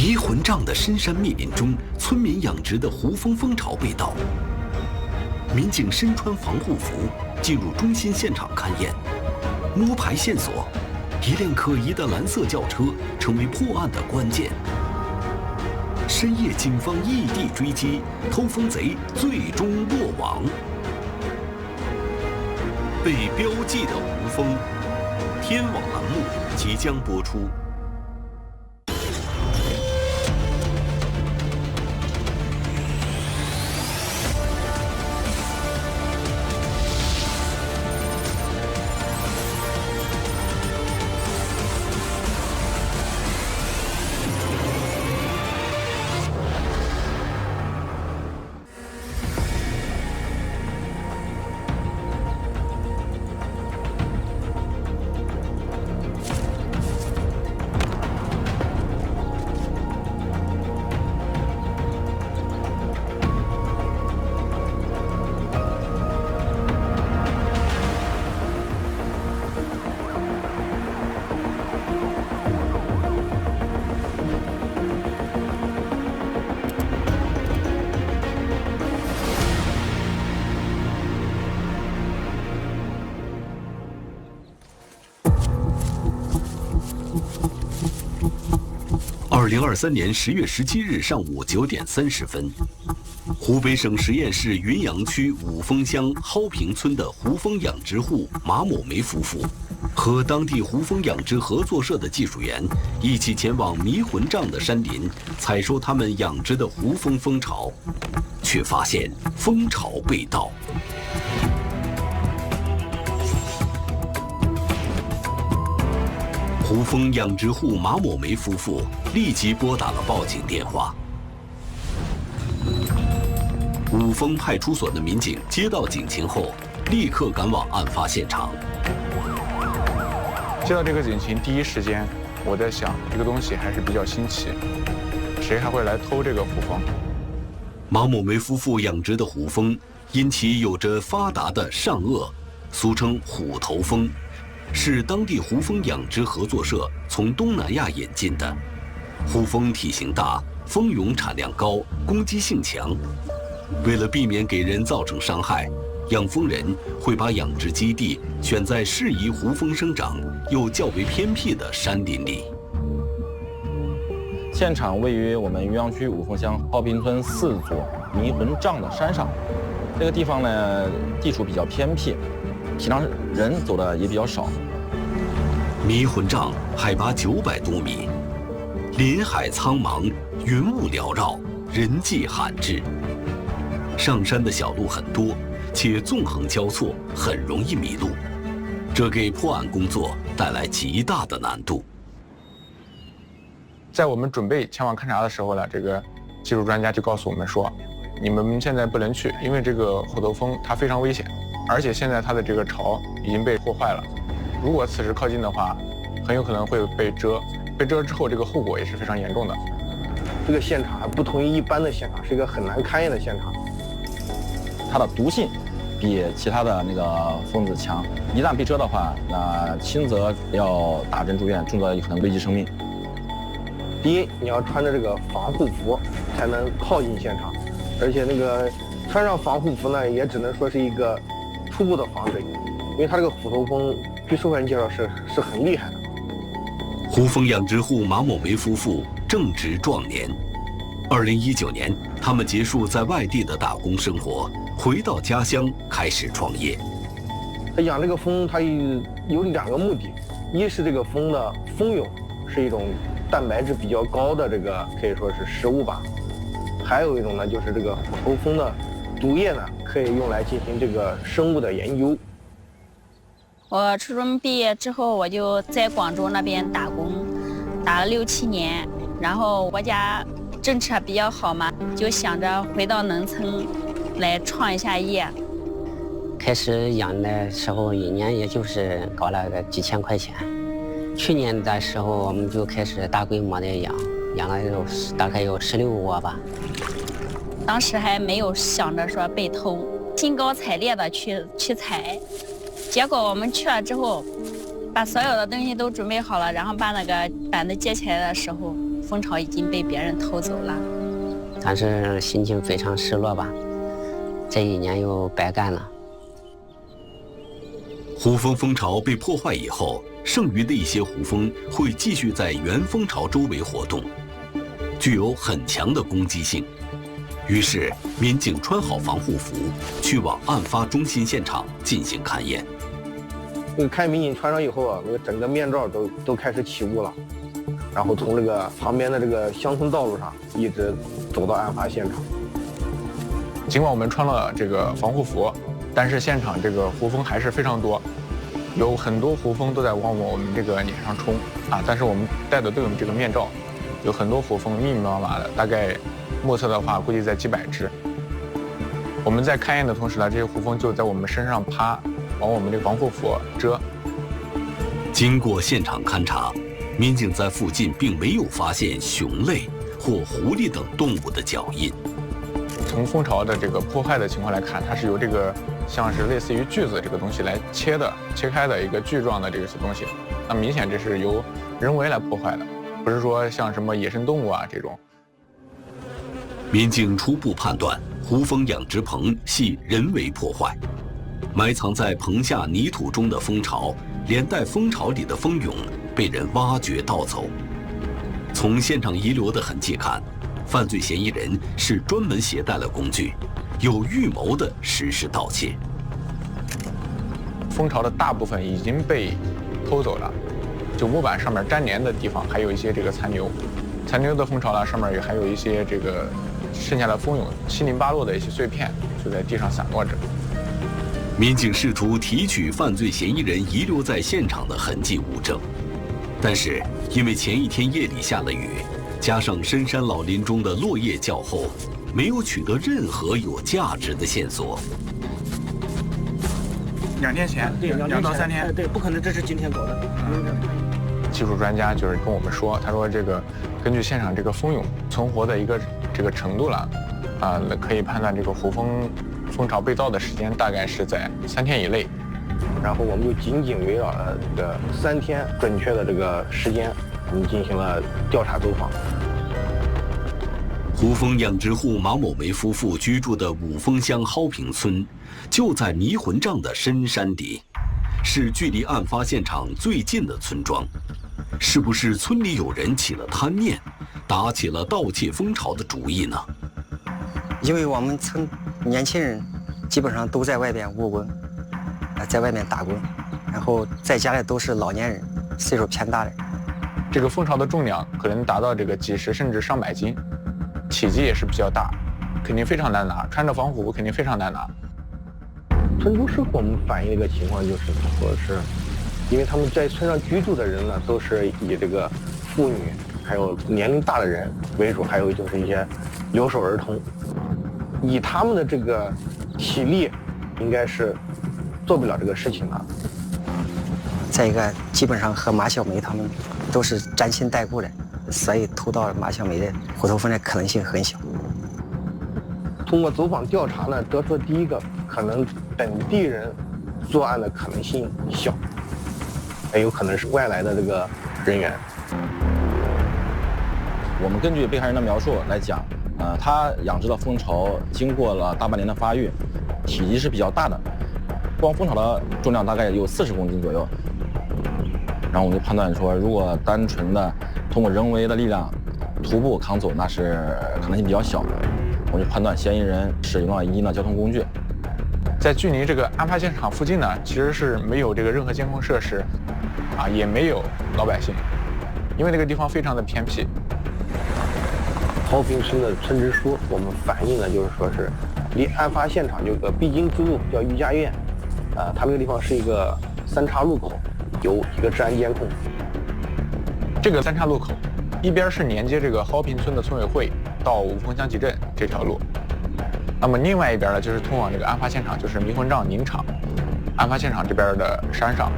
迷魂帐的深山密林中，村民养殖的胡蜂蜂巢被盗。民警身穿防护服进入中心现场勘验，摸排线索，一辆可疑的蓝色轿车成为破案的关键。深夜，警方异地追击，偷蜂贼最终落网。被标记的胡蜂，天网栏目即将播出。2023年10月17日上午9点30分，湖北省十堰市云阳区五峰乡蒿坪村的胡蜂养殖户马某梅夫妇，和当地胡蜂养殖合作社的技术员一起前往迷魂帐的山林采收他们养殖的胡蜂蜂巢，却发现蜂巢被盗。胡蜂养殖户马某梅夫妇立即拨打了报警电话。五峰派出所的民警接到警情后，立刻赶往案发现场。接到这个警情，第一时间我在想，这个东西还是比较新奇，谁还会来偷这个胡蜂？马某梅夫妇养殖的胡蜂，因其有着发达的上颚，俗称虎头蜂，是当地胡蜂养殖合作社从东南亚引进的。胡蜂体型大，蜂蛹产量高，攻击性强。为了避免给人造成伤害，养蜂人会把养殖基地选在适宜胡蜂生长又较为偏僻的山林里。现场位于我们云阳区五峰乡蒿坪村4座迷魂帐的山上。这个地方呢，地处比较偏僻，平常人走的也比较少。迷魂帐海拔900多米，林海苍茫，云雾缭绕，人迹罕至。上山的小路很多，且纵横交错，很容易迷路，这给破案工作带来极大的难度。在我们准备前往勘察的时候呢，这个技术专家就告诉我们说，你们现在不能去，因为这个虎头蜂它非常危险，而且现在它的这个巢已经被破坏了，如果此时靠近的话，很有可能会被蛰，被蛰之后这个后果也是非常严重的。这个现场还不同于一般的现场，是一个很难勘验的现场。它的毒性比其他的那个蜂子强，一旦被蛰的话，那轻则要打针住院，重则有可能危及生命。第一，你要穿着这个防护服才能靠近现场，而且那个穿上防护服呢，也只能说是一个初步的防水，因为它这个虎头蜂据受害人介绍是很厉害的。胡蜂养殖户马某梅夫妇正值壮年，2019年，他们结束在外地的打工生活，回到家乡开始创业。他养这个蜂，它有2个目的，一是这个蜂的蜂蛹是一种蛋白质比较高的这个可以说是食物吧，还有一种呢就是这个虎头蜂的毒液呢可以用来进行这个生物的研究。我初中毕业之后，我就在广州那边打工，打了6、7年，然后我家政策比较好嘛，就想着回到农村来创一下业。开始养的时候，一年也就是搞了个几千块钱。去年的时候，我们就开始大规模的养了大概有16窝吧。当时还没有想着说被偷，兴高采烈的去采。结果我们去了之后，把所有的东西都准备好了，然后把那个板子接起来的时候，蜂巢已经被别人偷走了。但是心情非常失落吧，这一年又白干了。胡蜂蜂巢被破坏以后，剩余的一些胡蜂会继续在原蜂巢周围活动，具有很强的攻击性。于是，民警穿好防护服，去往案发中心现场进行勘验。那个看民警穿上以后啊，那个整个面罩都开始起雾了，然后从这个旁边的这个乡村道路上一直走到案发现场。尽管我们穿了这个防护服，但是现场这个胡蜂还是非常多，有很多胡蜂都在往我们这个脸上冲啊！但是我们戴的都有这个面罩，有很多胡蜂密密麻麻的，大概目测的话估计在几百只。我们在勘验的同时呢，这些胡蜂就在我们身上趴，往我们这个防护服蛰。经过现场勘查，民警在附近并没有发现熊类或狐狸等动物的脚印。从蜂巢的这个破坏的情况来看，它是由这个像是类似于锯子这个东西来切开的一个锯状的这个东西，那明显这是由人为来破坏的，不是说像什么野生动物啊这种。民警初步判断，胡蜂养殖棚系人为破坏，埋藏在棚下泥土中的蜂巢，连带蜂巢里的蜂蛹被人挖掘盗走。从现场遗留的痕迹看，犯罪嫌疑人是专门携带了工具，有预谋地实施盗窃。蜂巢的大部分已经被偷走了，就木板上面粘连的地方还有一些这个残留的蜂巢呢，上面还有一些这个剩下的蜂蛹七零八落的一些碎片，就在地上散落着。民警试图提取犯罪嫌疑人遗留在现场的痕迹物证，但是因为前一天夜里下了雨，加上深山老林中的落叶较厚，没有取得任何有价值的线索。2天前，对，2到3天，对，不可能这是今天搞的。技术专家就是跟我们说，他说这个根据现场这个蜂蛹存活的一个这个程度了，可以判断这个胡蜂巢被盗的时间大概是在3天以内。然后我们就紧紧围绕了这个3天准确的这个时间，我们进行了调查走访。胡蜂养殖户马某梅夫妇居住的五峰乡蒿坪村，就在迷魂帐的深山底，是距离案发现场最近的村庄。是不是村里有人起了贪念，打起了盗窃蜂巢的主意呢？因为我们村年轻人基本上都在外边务工，在外面打工，然后在家里都是老年人，岁数偏大的。这个蜂巢的重量可能达到这个几十甚至上百斤，体积也是比较大，肯定非常难拿，穿着防护服肯定非常难拿。村主是给我们反映一个情况，就是说是，因为他们在村上居住的人呢，都是以这个妇女还有年龄大的人为主，还有就是一些留守儿童，以他们的这个体力，应该是做不了这个事情的。再一个，基本上和马小梅他们都是沾亲带故的，所以偷盗马小梅的虎头蜂的可能性很小。通过走访调查呢，得出第一个，可能本地人作案的可能性小，也有可能是外来的这个人员。我们根据被害人的描述来讲，他养殖的蜂巢经过了大半年的发育，体积是比较大的，光蜂巢的重量大概有40公斤左右。然后我们就判断说，如果单纯的通过人为的力量徒步扛走，那是可能性比较小。我们就判断嫌疑人使用了一定的交通工具。在距离这个案发现场附近呢，其实是没有这个任何监控设施，也没有老百姓，因为这个地方非常的偏僻。蒿坪村的村支书，我们反映的就是说是离案发现场有个必经之路叫御家院，它那个地方是一个3岔路口，有一个治安监控。这个3岔路口，一边是连接这个蒿坪村的村委会到五峰乡集镇这条路，那么另外一边呢，就是通往这个案发现场，就是迷魂帐林场，案发现场这边的山上，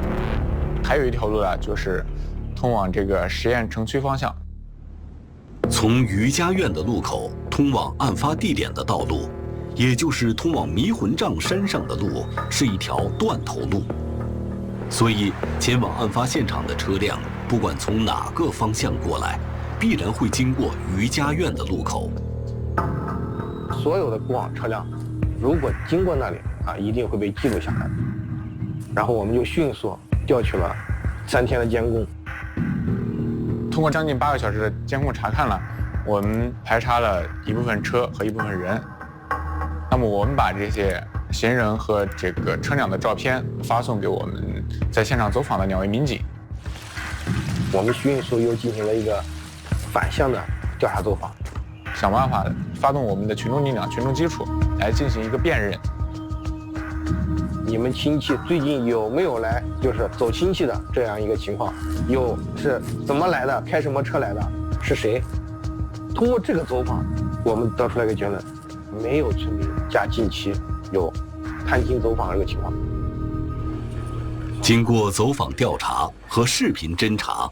还有一条路呢，就是通往这个实验城区方向。从余家院的路口通往案发地点的道路，也就是通往迷魂帐山上的路，是一条断头路。所以前往案发现场的车辆，不管从哪个方向过来，必然会经过于家院的路口。所有的过往车辆，如果经过那里一定会被记录下来。然后我们就迅速调取了3天的监控。通过将近8个小时的监控查看了，我们排查了一部分车和一部分人。那么我们把这些行人和这个车辆的照片发送给我们在现场走访的2位民警。我们迅速又进行了一个反向的调查走访，想办法发动我们的群众力量、群众基础来进行一个辨认。你们亲戚最近有没有来就是走亲戚的这样一个情况？有，是怎么来的？开什么车来的？是谁？通过这个走访，我们得出来一个结论：没有村民家近期有探亲走访这个情况。经过走访调查和视频侦查，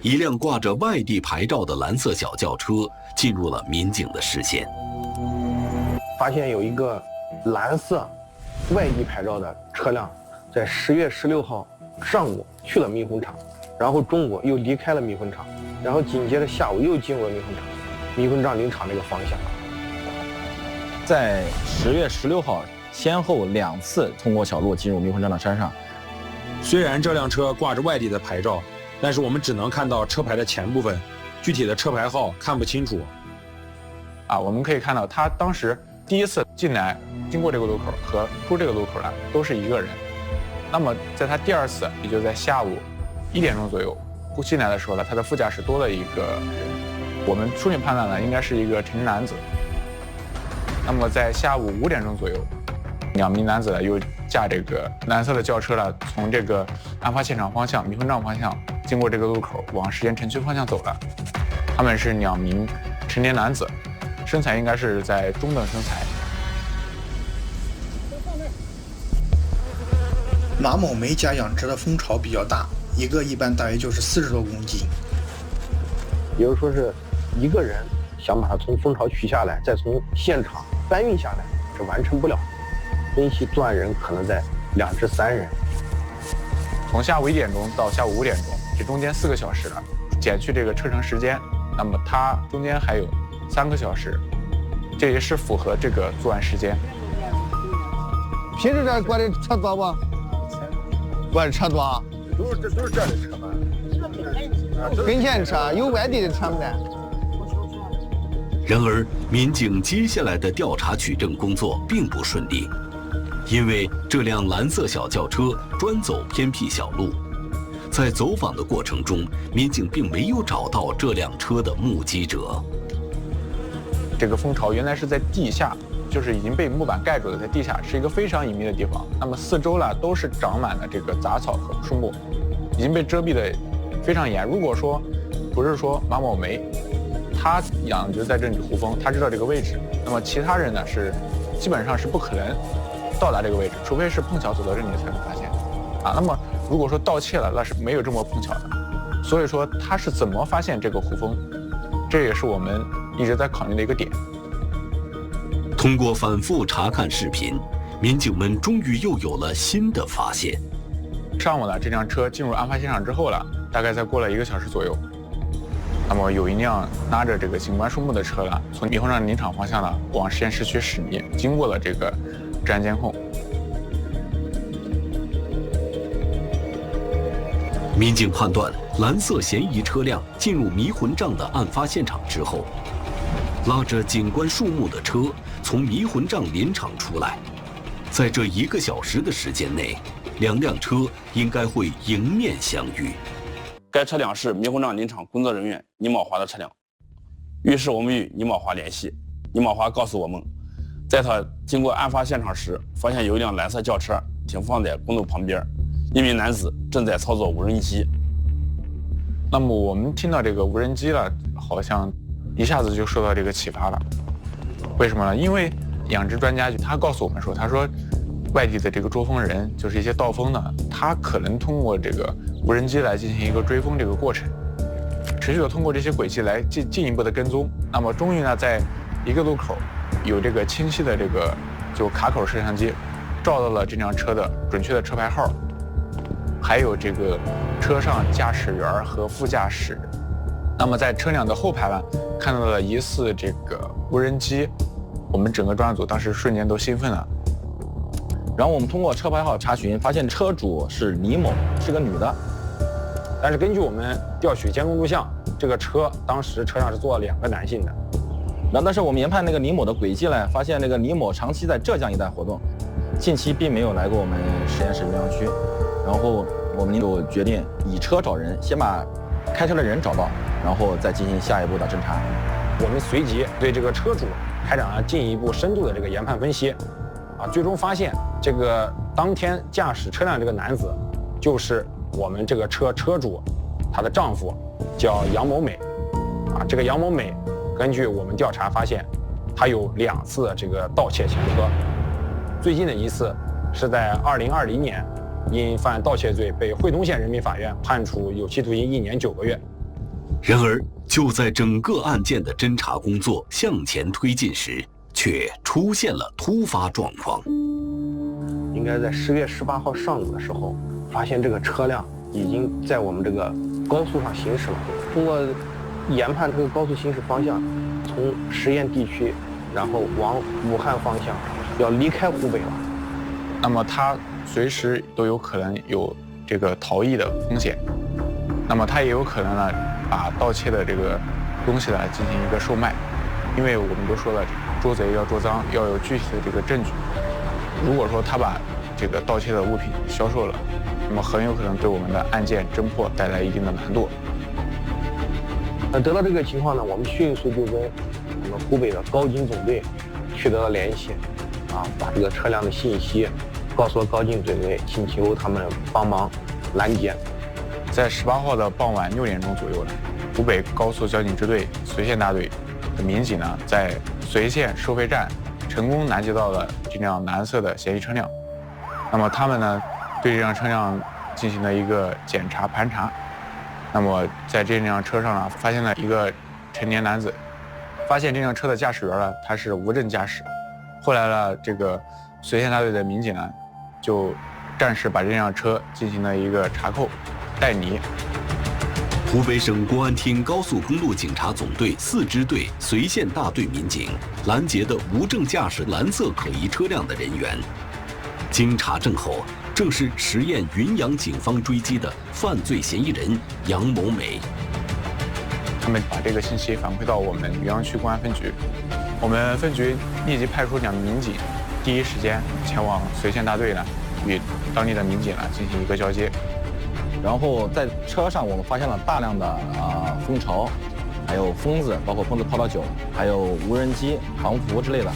一辆挂着外地牌照的蓝色小轿车进入了民警的视线。发现有一个蓝色外地牌照的车辆，在10月16号上午去了迷魂场，然后中午又离开了迷魂场，然后紧接着下午又进入了迷魂场，迷魂杖林场这个方向。在10月16号先后2次通过小路进入迷魂杖的山上。虽然这辆车挂着外地的牌照，但是我们只能看到车牌的前部分，具体的车牌号看不清楚。我们可以看到他当时第一次进来经过这个路口和出这个路口来都是一个人。那么在他第2次，也就在下午1点钟左右进来的时候呢，他的副驾驶多了一个人。我们初步判断呢，应该是一个成年男子。那么在下午5点钟左右，2名男子呢又驾这个蓝色的轿车呢，从这个案发现场方向迷魂杖方向经过这个路口往实验城区方向走了。他们是2名成年男子，身材应该是在中等身材。马某梅家养殖的蜂巢比较大，一个一般大约就是40多公斤。也就是说是一个人想把它从蜂巢取下来，再从现场搬运下来，是完成不了。分析作案人可能在2至3人。从下午1点钟到下午5点钟，这中间4个小时了，减去这个车程时间，那么它中间还有3个小时，这也是符合这个作案时间。平时这过的车多不？过的车多。都是这儿的车吗？跟前的车有外地的车没？然而，民警接下来的调查取证工作并不顺利，因为这辆蓝色小轿车专走偏僻小路，在走访的过程中，民警并没有找到这辆车的目击者。这个蜂巢原来是在地下，就是已经被木板盖住的，在地下是一个非常隐秘的地方。那么四周呢都是长满了这个杂草和树木，已经被遮蔽的非常严。如果说不是说马某梅他养殖在这里胡蜂，他知道这个位置，那么其他人呢是基本上是不可能到达这个位置，除非是碰巧走到这里才能发现那么如果说盗窃了，那是没有这么碰巧的。所以说他是怎么发现这个胡蜂，这也是我们一直在考虑的一个点。通过反复查看视频，民警们终于又有了新的发现。上午呢，这辆车进入案发现场之后了，大概再过了1个小时左右，那么有一辆拉着这个景观树木的车呢，从迷魂杖林场方向呢往实验室区驶离，经过了这个治安监控。民警判断，蓝色嫌疑车辆进入迷魂杖的案发现场之后，拉着景观树木的车从迷魂杖林场出来，在这1个小时的时间内，2辆车应该会迎面相遇。该车辆是迷魂杖林场工作人员倪某华的车辆，于是我们与倪某华联系，倪某华告诉我们，在他经过案发现场时，发现有一辆蓝色轿车停放在公路旁边，一名男子正在操作无人机。那么我们听到这个无人机了，好像一下子就受到这个启发了。为什么呢？因为养殖专家他告诉我们说，他说外地的这个捉蜂人，就是一些盗蜂的，他可能通过这个无人机来进行一个追蜂这个过程，持续的通过这些轨迹来进一步的跟踪。那么终于呢，在一个路口有这个清晰的这个就卡口摄像机照到了这辆车的准确的车牌号，还有这个车上驾驶员和副驾驶。那么在车辆的后排呢，看到了疑似这个无人机，我们整个专案组当时瞬间都兴奋了。然后我们通过车牌号查询，发现车主是李某，是个女的。但是根据我们调取监控录像，这个车当时车上是坐了2个男性的。但是我们研判那个李某的轨迹呢，发现那个李某长期在浙江一带活动，近期并没有来过我们实验室鄱阳区。然后我们就决定以车找人，先把开车的人找到，然后再进行下一步的侦查。我们随即对这个车主开展了进一步深度的这个研判分析，最终发现这个当天驾驶车辆这个男子，就是我们这个车主她的丈夫，叫杨某美。这个杨某美，根据我们调查发现，她有2次这个盗窃前科，最近的一次是在2020年。因犯盗窃罪被惠东县人民法院判处有期徒刑1年9个月。然而，就在整个案件的侦查工作向前推进时，却出现了突发状况。应该在10月18号上午的时候，发现这个车辆已经在我们这个高速上行驶了。通过研判这个高速行驶方向，从实验地区，然后往武汉方向，要离开湖北了。那么它随时都有可能有这个逃逸的风险，那么他也有可能呢把盗窃的这个东西呢进行一个售卖，因为我们都说了，捉贼要捉赃，要有具体的这个证据。如果说他把这个盗窃的物品销售了，那么很有可能对我们的案件侦破带来一定的难度。得到这个情况呢，我们迅速就跟我们湖北的高警总队取得了联系，把这个车辆的信息告诉了高警总队，请求他们帮忙拦截。在18号的傍晚6点钟左右呢，湖北高速交警支队绥县大队的民警呢，在绥县收费站成功拦截到了这辆蓝色的嫌疑车辆。那么他们呢，对这辆车辆进行了一个检查盘查。那么在这辆车上呢，发现了一个成年男子。发现这辆车的驾驶员呢，他是无证驾驶。后来呢，这个绥县大队的民警呢，就暂时把这辆车进行了一个查扣、带离。湖北省公安厅高速公路警察总队4支队绥县大队民警拦截的无证驾驶蓝色可疑车辆的人员，经查证后，正是实验云阳警方追击的犯罪嫌疑人杨某美。他们把这个信息反馈到我们云阳区公安分局，我们分局立即派出2名民警，第一时间前往绥县大队呢，与当地的民警呢进行一个交接。然后在车上我们发现了大量的蜂巢，还有疯子，包括疯子泡的酒，还有无人机、防服之类的。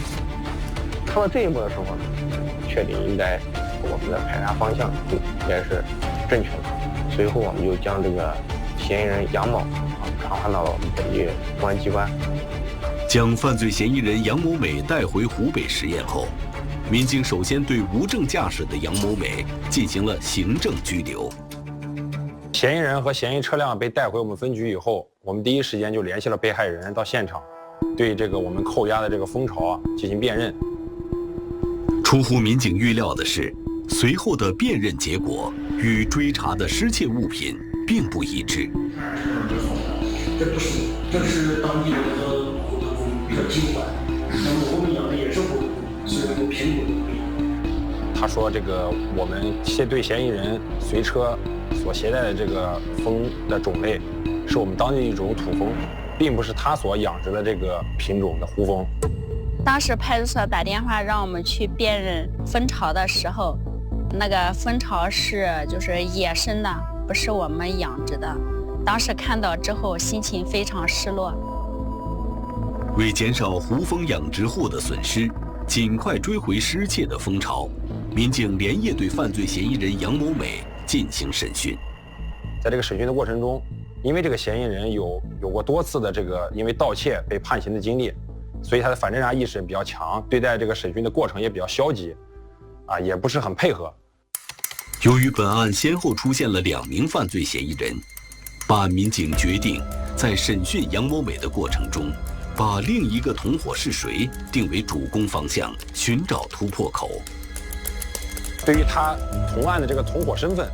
看到这一步的时候呢，确定应该我们的排查方向应该是正确的。随后我们就将这个嫌疑人杨某传唤到了我们本地公安机关。将犯罪嫌疑人杨某美带回湖北实验后，民警首先对无证驾驶的杨某美进行了行政拘留。嫌疑人和嫌疑车辆被带回我们分局以后，我们第一时间就联系了被害人到现场，对这个我们扣押的这个蜂巢进行辨认。出乎民警预料的是，随后的辨认结果与追查的失窃物品并不一致。这不是，这是当地的一个虎头蜂比较金管，那么我们养的也是虎头蜂，所以能够评估的可以。他说这个我们对嫌疑人随车所携带的这个蜂的种类，是我们当地一种土蜂，并不是他所养殖的这个品种的胡蜂。当时派出所打电话让我们去辨认蜂巢的时候，那个蜂巢就是野生的，不是我们养殖的。当时看到之后，心情非常失落。为减少胡蜂养殖户的损失，尽快追回失窃的蜂巢，民警连夜对犯罪嫌疑人杨某美进行审讯。在这个审讯的过程中，因为这个嫌疑人有过多次的这个因为盗窃被判刑的经历，所以他的反侦查意识比较强，对待这个审讯的过程也比较消极，也不是很配合。由于本案先后出现了2名犯罪嫌疑人，办案民警决定在审讯杨某美的过程中，把另一个同伙是谁定为主攻方向，寻找突破口。对于他同案的这个同伙身份，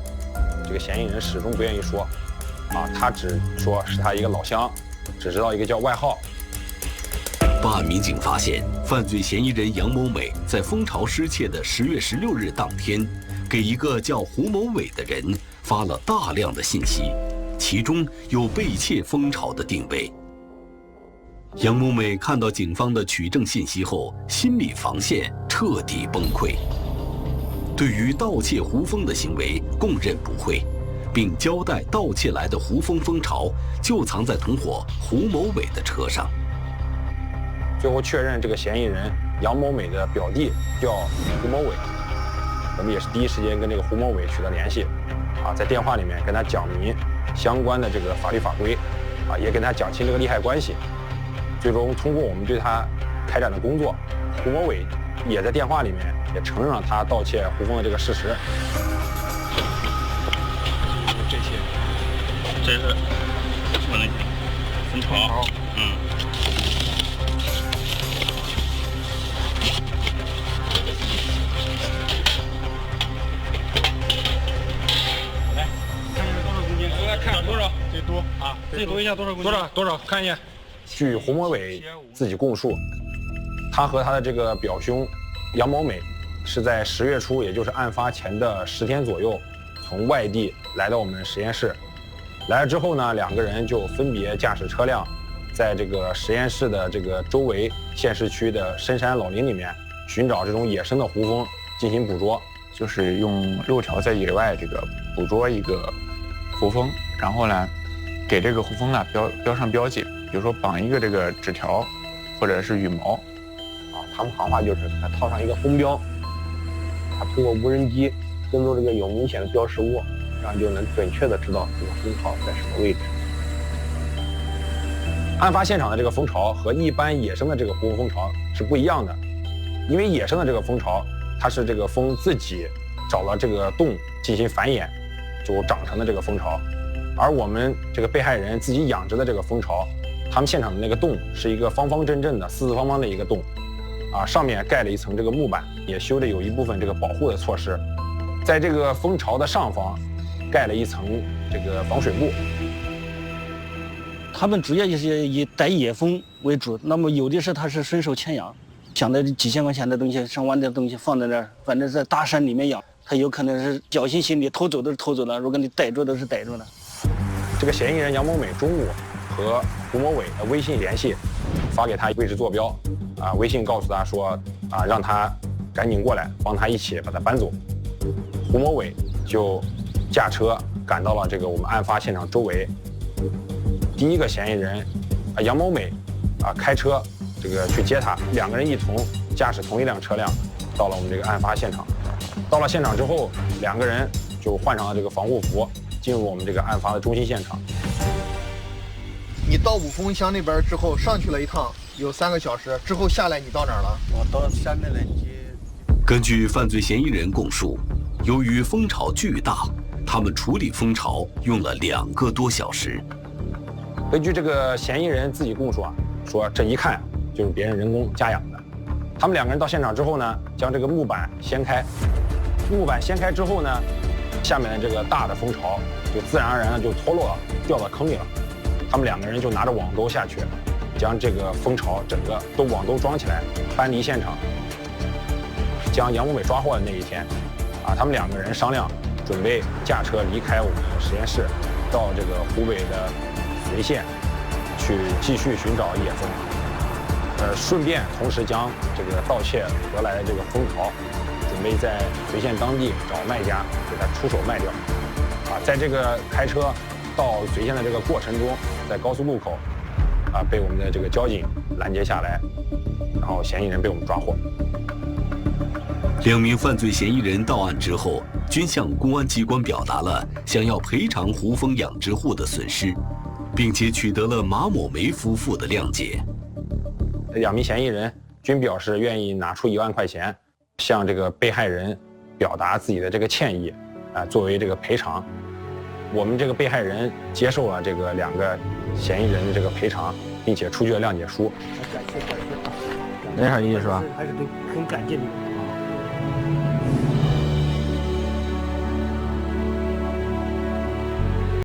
这个嫌疑人始终不愿意说，他只说是他一个老乡，只知道一个叫外号。办案民警发现，犯罪嫌疑人杨某美在蜂巢失窃的10月16日当天，给一个叫胡某伟的人发了大量的信息，其中有被窃蜂巢的定位。杨某美看到警方的取证信息后，心理防线彻底崩溃，对于盗窃胡蜂的行为供认不讳，并交代盗窃来的胡蜂蜂巢就藏在同伙胡某伟的车上。最后确认这个嫌疑人杨某美的表弟叫胡某伟，我们也是第一时间跟这个胡某伟取得联系，在电话里面跟他讲明相关的这个法律法规，也跟他讲清这个利害关系。最终通过我们对他开展的工作，胡某伟也在电话里面也承认了他盗窃胡蜂的这个事实。这是什么东西？蜂巢。看多少？最多啊！最多一下多少公斤？多少？看一下。据胡某伟自己供述，他和他的这个表兄杨某美是在10月初，也就是案发前的10天左右，从外地来到我们实验室。来了之后呢，两个人就分别驾驶车辆，在这个实验室的这个周围县市区的深山老林里面寻找这种野生的胡蜂进行捕捉，就是用肉条在野外这个捕捉一个胡蜂，然后呢，给这个胡蜂呢标上标记，比如说绑一个这个纸条，或者是羽毛，他们行话就是给它套上一个蜂标，它通过无人机跟踪这个有明显的标识物，这样就能准确的知道这个蜂巢在什么位置。案发现场的这个蜂巢和一般野生的这个胡蜂巢是不一样的，因为野生的这个蜂巢，它是这个蜂自己找了这个洞进行繁衍，就长成的这个蜂巢，而我们这个被害人自己养殖的这个蜂巢，他们现场的那个洞是一个方方正正的四四方方的一个洞，上面盖了一层这个木板，也修的有一部分这个保护的措施，在这个蜂巢的上方盖了一层这个防水布。他们主要就是以逮野蜂为主，那么有的是他是顺手牵羊，想的几千块钱的东西、上万的东西放在那儿，反正在大山里面养，他有可能是侥幸心理，偷走都是偷走了，如果你逮住都是逮住了。这个嫌疑人杨某美中午和胡某伟的微信联系，发给他位置坐标，微信告诉他说，让他赶紧过来，帮他一起把他搬走。胡某伟就驾车赶到了这个我们案发现场周围。第一个嫌疑人杨某美开车这个去接他，两个人一同驾驶同一辆车辆到了我们这个案发现场。到了现场之后，两个人就换上了这个防护服，进入我们这个案发的中心现场。你到五峰乡那边之后上去了一趟，有3个小时之后下来，你到哪儿了？我到山那来接。根据犯罪嫌疑人供述，由于蜂巢巨大，他们处理蜂巢用了2个多小时。根据这个嫌疑人自己供述说这一看就是别人人工加养的。他们两个人到现场之后呢，将这个木板掀开，木板掀开之后呢，下面的这个大的蜂巢就自然而然的就脱落了，掉到坑里了。他们两个人就拿着网兜下去，将这个蜂巢整个都网兜装起来，搬离现场。将杨某美抓获的那一天，他们两个人商量，准备驾车离开我们实验室，到这个湖北的随县去继续寻找野蜂，顺便同时将这个盗窃得来的这个蜂巢，准备在随县当地找卖家给他出手卖掉。在这个开车到随县的这个过程中，在高速路口被我们的这个交警拦截下来，然后嫌疑人被我们抓获。2名犯罪嫌疑人到案之后，均向公安机关表达了想要赔偿胡蜂养殖户的损失，并且取得了马某梅夫妇的谅解。2名嫌疑人均表示愿意拿出1万块钱，向这个被害人表达自己的这个歉意，作为这个赔偿。我们这个被害人接受了这个2个嫌疑人的这个赔偿，并且出具了谅解书。没啥意思是吧？还是很感激你。